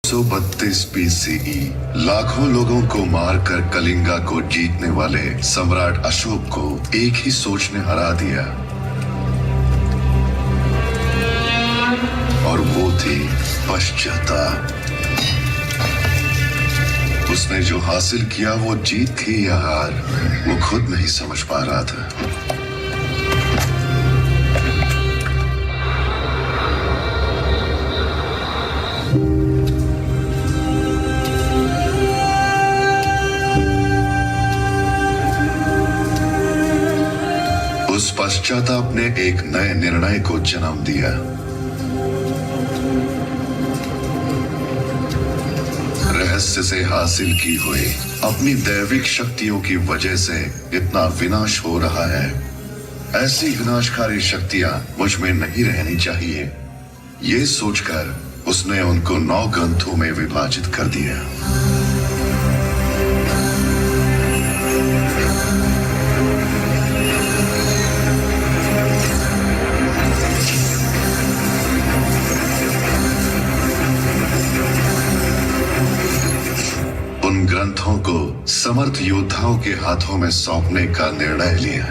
132 BCE लाखों लोगों को मारकर कलिंगा को जीतने वाले सम्राट अशोक को एक ही सोच ने हरा दिया और वो थी पश्चाताप। उसने जो हासिल किया वो जीत थी या हार, वो खुद नहीं समझ पा रहा था। उस पश्चाताप ने एक नए निर्णय को जन्म दिया। रहस्य से हासिल की हुई अपनी दैविक शक्तियों की वजह से इतना विनाश हो रहा है। ऐसी विनाशकारी शक्तियां मुझ में नहीं रहनी चाहिए। ये सोचकर उसने उनको 9 ग्रंथों में विभाजित कर दिया। उन ग्रंथों को समर्थ योद्धाओं के हाथों में सौंपने का निर्णय लिया।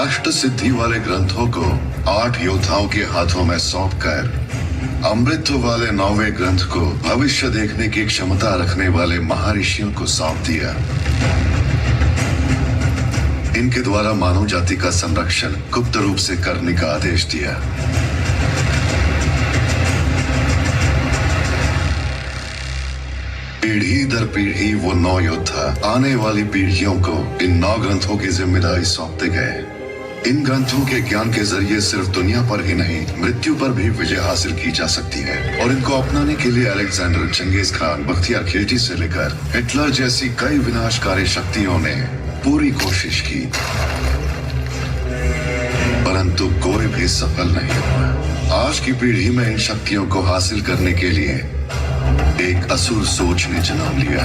अष्ट सिद्धि वाले ग्रंथों को 8 योद्धाओं के हाथों में सौंपकर अमृत वाले 9वें ग्रंथ को भविष्य देखने की क्षमता रखने वाले महर्षियों को सौंप दिया। इनके द्वारा मानव जाति का संरक्षण गुप्त रूप से करने का आदेश दिया। पीढ़ी दर पीढ़ी वो 9 योद्धा आने वाली पीढ़ियों को इन 9 ग्रंथों की जिम्मेदारी सौंपते गए। इन ग्रंथों के ज्ञान के जरिए सिर्फ दुनिया पर ही नहीं, मृत्यु पर भी विजय हासिल की जा सकती है। और इनको अपनाने के लिए Alexander, Genghis Khan, Bakhtiyar Khilji से लेकर हिटलर जैसी कई विनाशकारी शक्तियों ने पूरी कोशिश की, परंतु कोई भी सफल नहीं हुआ। आज की पीढ़ी में इन शक्तियों को हासिल करने के लिए एक असुर सोच ने जन्म लिया।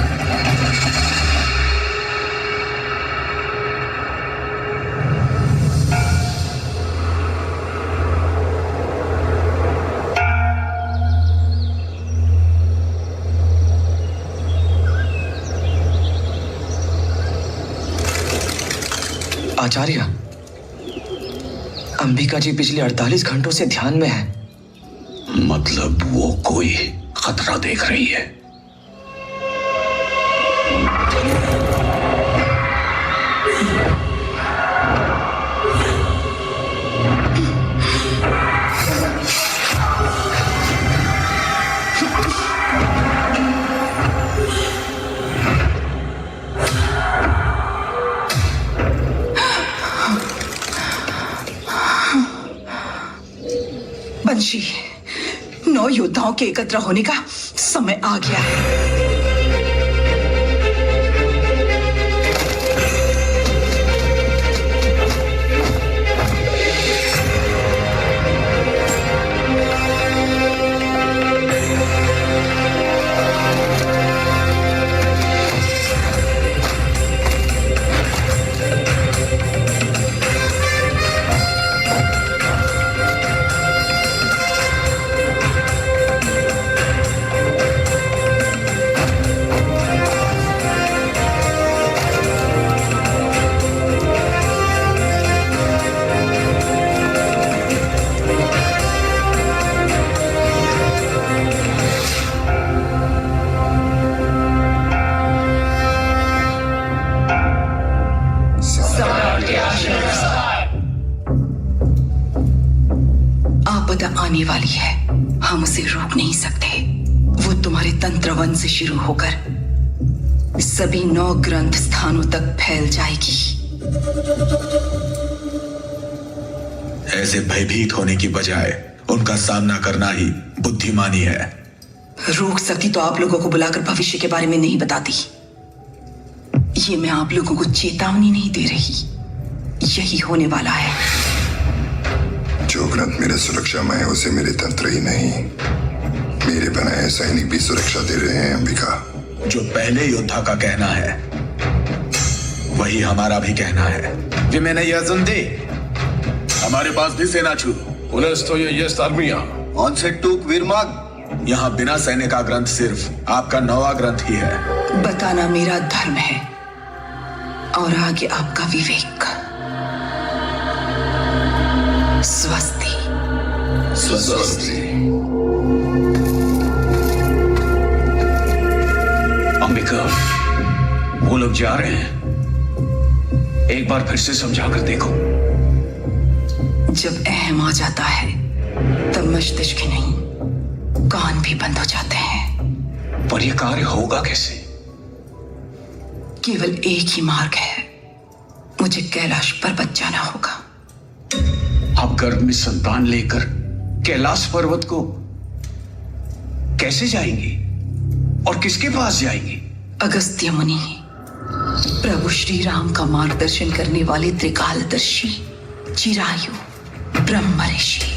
आचार्य, अंबिका जी पिछले 48 घंटों से ध्यान में है। मतलब वो कोई खतरा देख रही है। बंशी, 9 योद्धाओं के एकत्र होने का समय आ गया है। आपदा आने वाली है, हम उसे रोक नहीं सकते। वो तुम्हारे तंत्रवन से शुरू होकर सभी 9 ग्रंथ स्थानों तक फैल जाएगी। ऐसे भयभीत होने की बजाय उनका सामना करना ही बुद्धिमानी है। रोक सकती तो आप लोगों को बुलाकर भविष्य के बारे में नहीं बताती। ये मैं आप लोगों को चेतावनी नहीं दे रही, यही होने वाला है। जो ग्रंथ मेरे सुरक्षा में है उसे मेरे तंत्र ही नहीं, मेरे बनाए सैनिक भी सुरक्षा दे रहे हैं। अंबिका, जो पहले योद्धा का कहना है वही हमारा भी कहना है। Wir Männer hier sind die. हमारे पास भी सेना छू U nas stoję jest armia. On se tuk Virmag. यहाँ बिना सैन्य का ग्रंथ सिर्फ आपका 9वां ग्रंथ ही है। बताना मेरा धर्म है और आगे आपका विवेक। स्वस्ति। स्वस्ति। अंबिका, वो लोग जा रहे हैं, एक बार फिर से समझा कर देखो। जब अहम आ जाता है तब मस्तिष्क नहीं, कान भी बंद हो जाते हैं। पर यह कार्य होगा कैसे? केवल एक ही मार्ग है, मुझे कैलाश पर्वत जाना होगा। आप गर्भ में संतान लेकर कैलाश पर्वत को कैसे जाएंगी और किसके पास जाएंगी? अगस्त्य मुनि, प्रभु श्री राम का मार्गदर्शन करने वाले त्रिकालदर्शी चिरायु ब्रह्म ऋषि।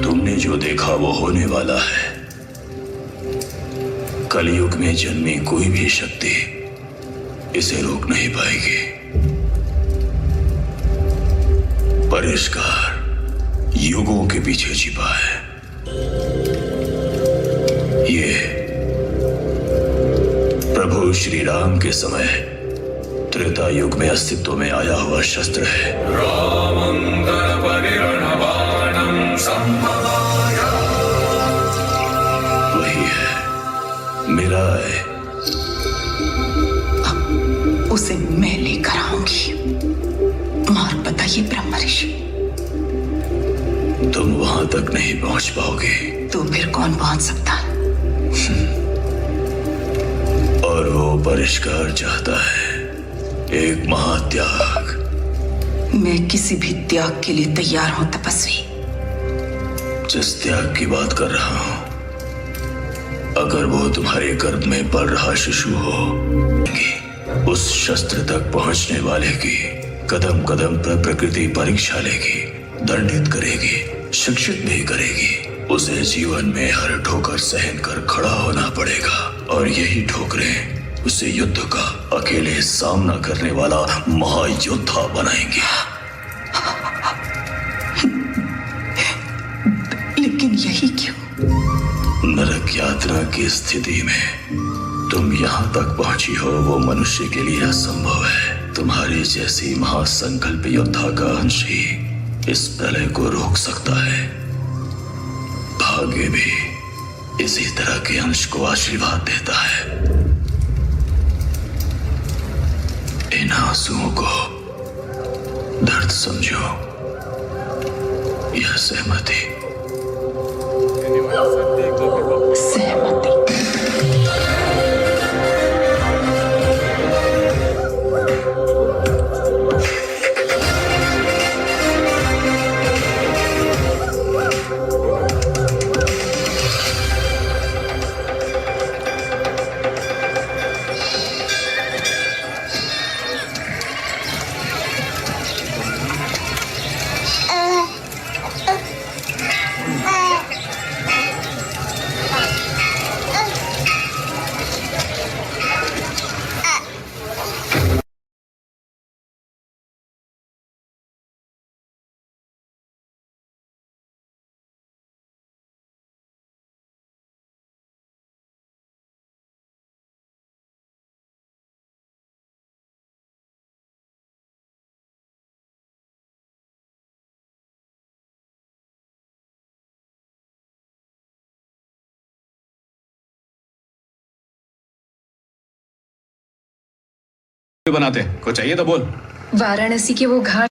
तुमने जो देखा वो होने वाला है। कलयुग में जन्मी कोई भी शक्ति इसे रोक नहीं पाएगी। परिष्कार युगों के पीछे छिपा है। ये प्रभु श्री राम के समय त्रेता युग में अस्तित्व में आया हुआ शस्त्र है। वही है, मिला है। अब उसे मैं लेकर आऊंगी। मार्ग बताइए ब्रह्म ऋषि। तुम वहां तक नहीं पहुंच पाओगे। तो फिर कौन पहुंच सकता है? और वो परिष्कार चाहता है एक महात्याग। मैं किसी भी त्याग के लिए तैयार हूं तपस्वी। जिस त्याग की बात कर रहा हूं, अगर वो तुम्हारे गर्भ में पल रहा शिशु हो, उस शस्त्र तक पहुंचने वाले की कदम कदम पर प्रकृति परीक्षा लेगी, दंडित करेगी, शिक्षित भी करेगी। उसे जीवन में हर ठोकर सहन कर खड़ा होना पड़ेगा और यही ठोकरें उसे युद्ध का अकेले सामना करने वाला महायोद्धा बनाएंगे। लेकिन यही क्यों? नरक यात्रा की स्थिति में तुम यहाँ तक पहुंची हो, वो मनुष्य के लिए असंभव है। तुम्हारी जैसी महासंकल्प योद्धा का अंश ही इस प्रलय को रोक सकता है। भाग्य भी इसी तरह के अंश को आशीर्वाद देता है। इन आंसुओं को दर्द समझो, यह सहमति। सहमति। बनाते, कुछ चाहिए तो बोल। वाराणसी के वो घाट